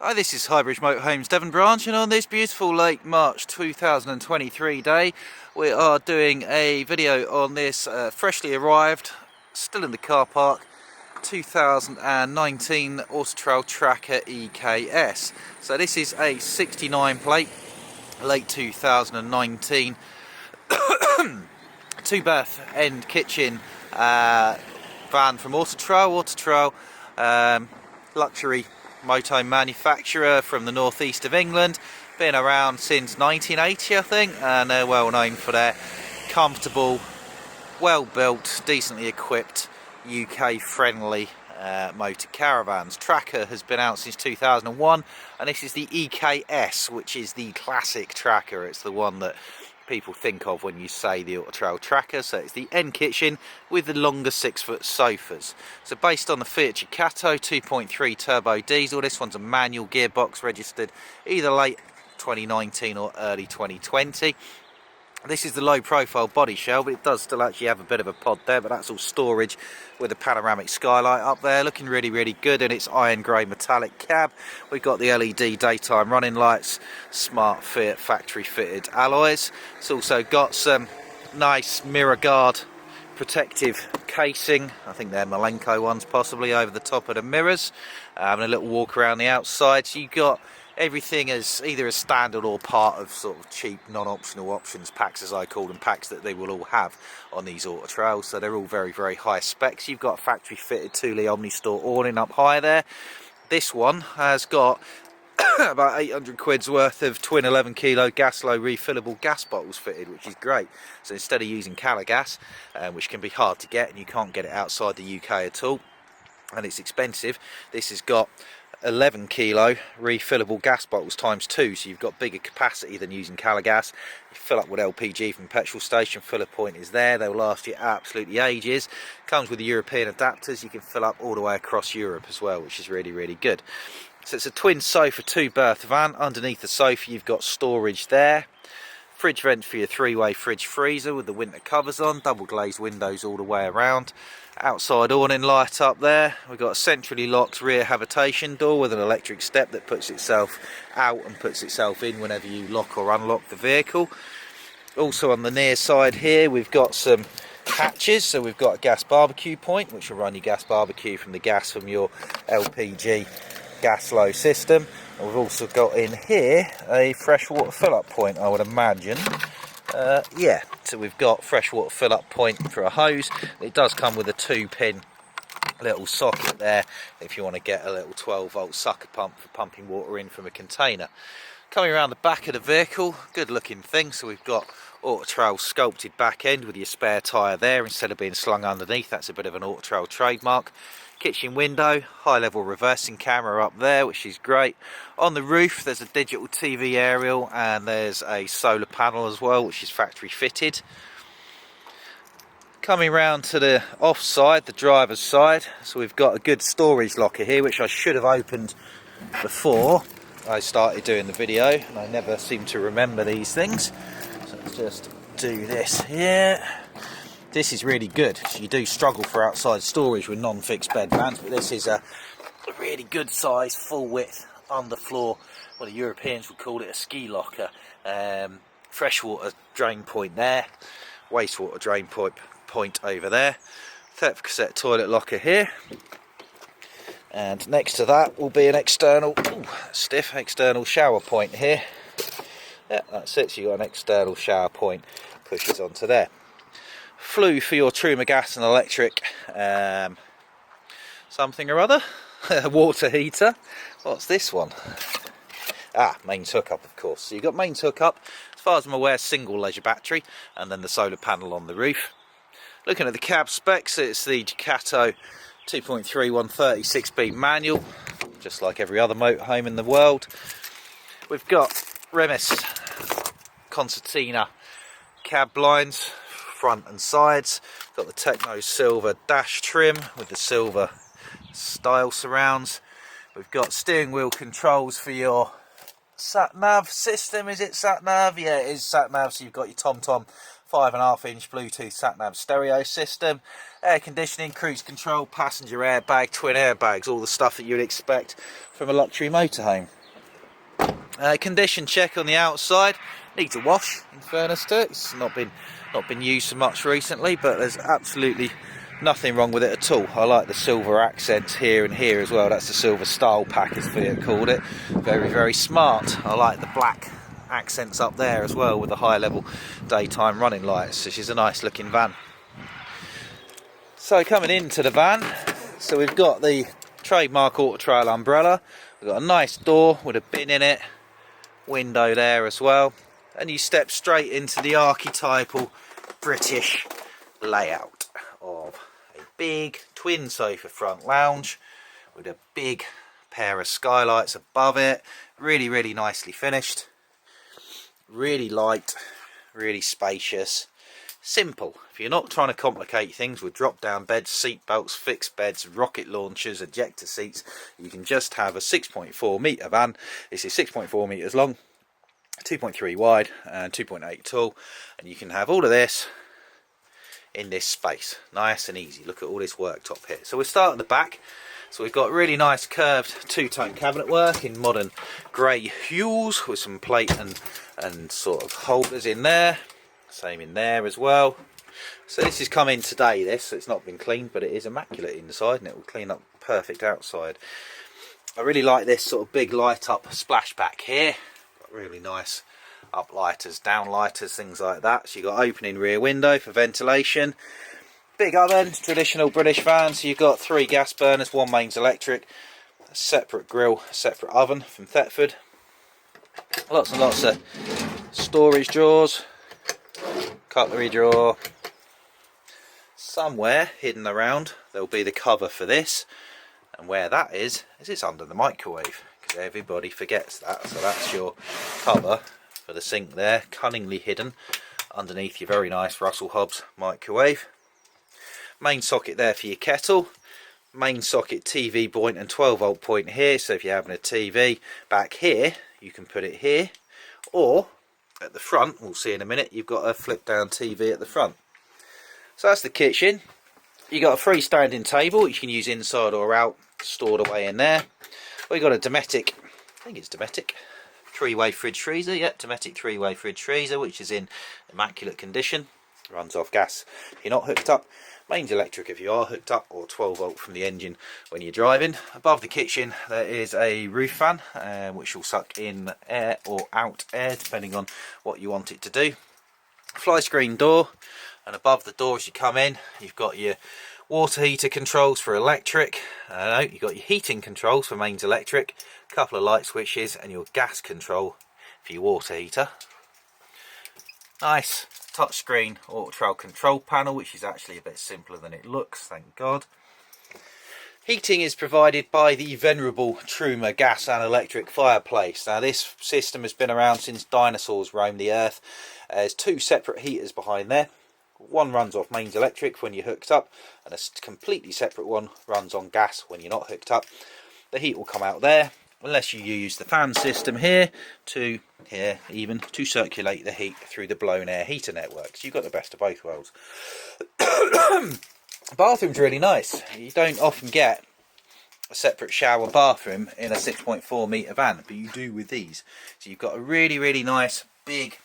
Hi, this is Highbridge Motorhomes Devon branch, and on this beautiful late March 2023 day we are doing a video on this freshly arrived, still in the car park, 2019 Auto-Trail Tracker EKS. So this is a 69 plate, late 2019, two berth end kitchen van from Auto-Trail, luxury moto manufacturer from the northeast of England, been around since 1980 I think, and they're well known for their comfortable, well built, decently equipped, UK friendly motor caravans. Tracker has been out since 2001, and this is the EKS, which is the classic Tracker. It's the one that people think of when you say the Auto-Trail Tracker. So it's the end kitchen with the longer 6-foot sofas. So based on the Fiat Ducato 2.3 turbo diesel, this one's a manual gearbox, registered either late 2019 or early 2020. This is the low profile body shell, but it does still actually have a bit of a pod there, but that's all storage with a panoramic skylight up there, looking really good in its iron grey metallic cab. We've got the LED daytime running lights, smart Fiat factory fitted alloys. It's also got some nice mirror guard protective casing, I think they're Malenko ones possibly, over the top of the mirrors, and a little walk around the outside. So you've got everything as either a standard or part of sort of cheap non-optional options packs, as I call them, packs that they will all have on these Auto-Trails. So they're all very high specs. You've got a factory fitted 2 litre Omni-Store awning up high there. This one has got about 800 quid's worth of twin 11 kilo Gaslow refillable gas bottles fitted, which is great. So instead of using Calagas, which can be hard to get and you can't get it outside the UK at all, and it's expensive, this has got 11 kilo refillable gas bottles times 2, so you've got bigger capacity than using Calagas. You fill up with LPG from petrol station, filler point is there, they'll last you absolutely ages. Comes with the European adapters, you can fill up all the way across Europe as well, which is really good. So it's a twin sofa 2 berth van. Underneath the sofa you've got storage there, fridge vent for your 3-way fridge freezer with the winter covers on, double glazed windows all the way around. Outside awning light up there. We've got a centrally locked rear habitation door with an electric step that puts itself out and puts itself in whenever you lock or unlock the vehicle. Also on the near side here we've got some hatches, so we've got a gas barbecue point which will run your gas barbecue from the gas from your LPG Gaslow system. And we've also got in here a freshwater fill-up point, I would imagine. Yeah, so we've got freshwater fill-up point for a hose. It does come with a 2-pin little socket there if you want to get a little 12-volt sucker pump for pumping water in from a container. Coming around the back of the vehicle, good looking thing. So we've got Auto-Trail sculpted back end with your spare tyre there instead of being slung underneath. That's a bit of an Auto-Trail trademark. Kitchen window, high level reversing camera up there, which is great. On the roof there's a digital TV aerial and there's a solar panel as well, which is factory fitted. Coming round to the off side, the driver's side, so we've got a good storage locker here, which I should have opened before I started doing the video, and I never seem to remember these things. So let's just do this here. This is really good. You do struggle for outside storage with non-fixed bed vans, but this is a really good size, full width, underfloor, well the Europeans would call it a ski locker. Freshwater drain point there, wastewater drain point over there, 30 cassette toilet locker here, and next to that will be an external, stiff external shower point here. Yeah, that's it, so you've got an external shower point, pushes onto there. Flue for your Truma gas and electric something or other. Water heater. What's this one? Mains hookup, of course. So you've got mains hookup, as far as I'm aware, single leisure battery, and then the solar panel on the roof. Looking at the cab specs, it's the Ducato 2.3 136-speed manual, just like every other motorhome in the world. We've got Remis concertina cab blinds, front and sides. Got the Techno silver dash trim with the silver style surrounds. We've got steering wheel controls for your sat nav system. Is it sat nav? Yeah, it is sat nav. So you've got your TomTom 5.5-inch Bluetooth sat nav stereo system, air conditioning, cruise control, passenger airbag, twin airbags, all the stuff that you'd expect from a luxury motorhome. Condition check on the outside. Needs a wash, in fairness to it. It's not been used so much recently, but there's absolutely nothing wrong with it at all. I like the silver accents here and here as well. That's the silver style pack, as Fiat called it. Very, very smart. I like the black accents up there as well with the high level daytime running lights. This is a nice looking van. So coming into the van, so we've got the trademark Auto-Trail umbrella. We've got a nice door with a bin in it, window there as well, and you step straight into the archetypal British layout of a big twin sofa front lounge with a big pair of skylights above it. Really, really nicely finished, really light, really spacious, simple. If you're not trying to complicate things with drop down beds, seat belts, fixed beds, rocket launchers, ejector seats, you can just have a 6.4 metre van. This is 6.4 metres long, 2.3 wide and 2.8 tall, and you can have all of this in this space, nice and easy. Look at all this worktop here. So we'll start at the back. So we've got really nice curved two-tone cabinet work in modern grey hues with some plate and sort of holders in there, same in there as well. So this has come in today, this, so it's not been cleaned, but it is immaculate inside and it will clean up perfect outside. I really like this sort of big light up splashback here. Got really nice up lighters, down lighters, things like that. So you've got opening rear window for ventilation. Big oven, traditional British van. So you've got 3 gas burners, 1 mains electric, a separate grill, separate oven from Thetford. Lots and lots of storage drawers, cutlery drawer. Somewhere hidden around there'll be the cover for this, and where that is it's under the microwave, because everybody forgets that. So that's your cover for the sink there, cunningly hidden underneath your very nice Russell Hobbs microwave. Main socket there for your kettle, main socket TV point and 12-volt point here, so if you're having a TV back here you can put it here, or at the front, we'll see in a minute, you've got a flip down TV at the front. So that's the kitchen. You've got a freestanding table which you can use inside or out, stored away in there. We've got a Dometic, I think it's Dometic, 3-way fridge freezer. Yep, Dometic 3-way fridge freezer, which is in immaculate condition. Runs off gas if you're not hooked up, mains electric if you are hooked up, or 12-volt from the engine when you're driving. Above the kitchen there is a roof fan which will suck in air or out air depending on what you want it to do. Fly screen door, and above the door as you come in you've got your water heater controls for electric, you've got your heating controls for mains electric, a couple of light switches, and your gas control for your water heater. Nice touchscreen Auto-Trail control panel, which is actually a bit simpler than it looks, thank God. Heating is provided by the venerable Truma gas and electric fireplace. Now this system has been around since dinosaurs roamed the earth. There's 2 separate heaters behind there. One runs off mains electric when you're hooked up, and a completely separate one runs on gas when you're not hooked up. The heat will come out there, unless you use the fan system here to even to circulate the heat through the blown air heater network. So you've got the best of both worlds. The bathroom's really nice. You don't often get a separate shower bathroom in a 6.4 metre van, but you do with these. So you've got a really, really nice big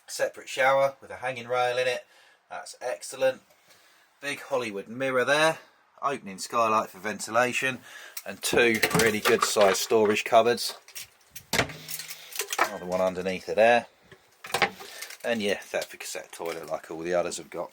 separate shower with a hanging rail in it. That's excellent. Big Hollywood mirror there, opening skylight for ventilation, and 2 really good sized storage cupboards. Another one underneath it there, and yeah, Thetford cassette toilet like all the others have got.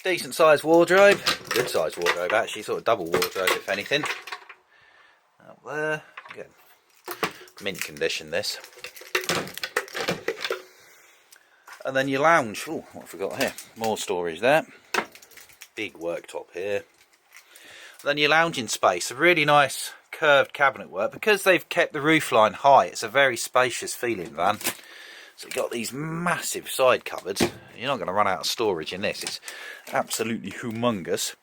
Decent sized wardrobe, good sized wardrobe actually, sort of double wardrobe if anything. Up there, good. Mint condition this. And then your lounge. Oh, what have we got here? More storage there. Big worktop here. And then your lounging space. A really nice curved cabinet work. Because they've kept the roofline high, it's a very spacious feeling van. So you've got these massive side cupboards. You're not going to run out of storage in this. It's absolutely humongous.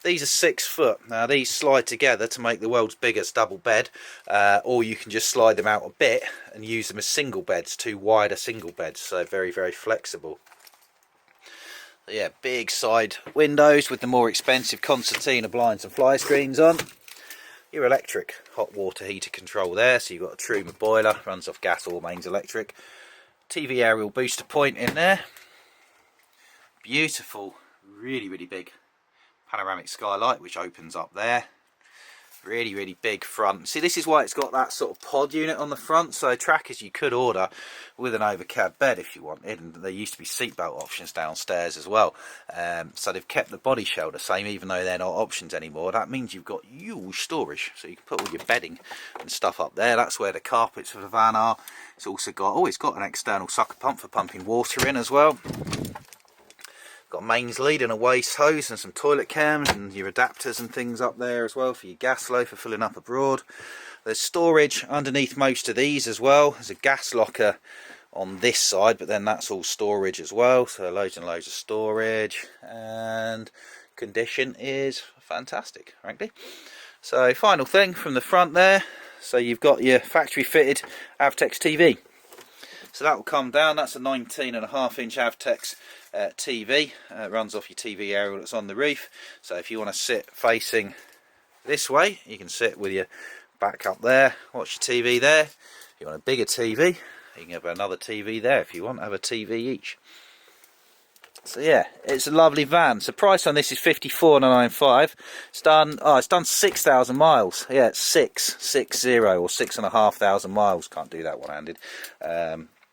These are 6 foot. Now these slide together to make the world's biggest double bed, or you can just slide them out a bit and use them as single beds, 2 wider single beds, so very, very flexible. Yeah, big side windows with the more expensive concertina blinds and fly screens on. Your electric hot water heater control there, so you've got a Truma boiler, runs off gas or mains electric. TV aerial booster point in there. Beautiful, really, really big panoramic skylight which opens up there. Really, really big front. See, this is why it's got that sort of pod unit on the front, so trackers you could order with an overcab bed if you wanted, and there used to be seatbelt options downstairs as well. So they've kept the body shell the same even though they're not options anymore. That means you've got huge storage, so you can put all your bedding and stuff up there. That's where the carpets for the van are. It's also got, oh, it's got an external sucker pump for pumping water in as well. Got a mains lead and a waste hose and some toilet cams and your adapters and things up there as well for your gas flow for filling up abroad. There's storage underneath most of these as well. There's a gas locker on this side, but then that's all storage as well, so loads and loads of storage, and condition is fantastic, frankly. So final thing from the front there, so you've got your factory fitted Avtex TV. So that will come down. That's a 19.5-inch Avtex TV. It runs off your TV aerial that's on the roof. So if you want to sit facing this way, you can sit with your back up there, watch your TV there. If you want a bigger TV, you can have another TV there if you want. Have a TV each. So yeah, it's a lovely van. So price on this is $54,995. It's done 6,000 miles. Yeah, it's 660 or 6,500 miles. Can't do that one-handed.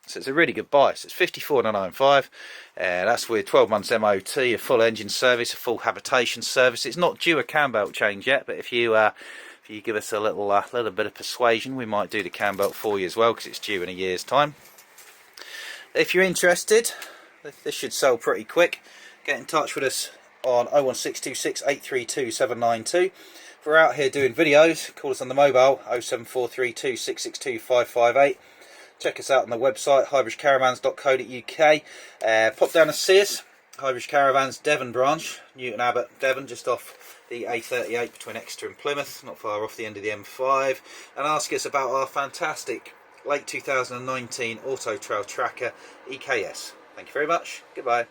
So it's a really good buy. So it's $54,995. That's with 12 months MOT, a full engine service, a full habitation service. It's not due a cam belt change yet, but if you give us a little bit of persuasion, we might do the cam belt for you as well, because it's due in a year's time. If you're interested, this should sell pretty quick. Get in touch with us on 01626 832 792. If we're out here doing videos, call us on the mobile 07432 662 558. Check us out on the website highbridgecaravans.co.uk. Pop down and see us. Highbridge Caravans Devon branch, Newton Abbot, Devon, just off the A38 between Exeter and Plymouth, not far off the end of the M5, and ask us about our fantastic late 2019 Auto-Trail Tracker EKS. Thank you very much. Goodbye.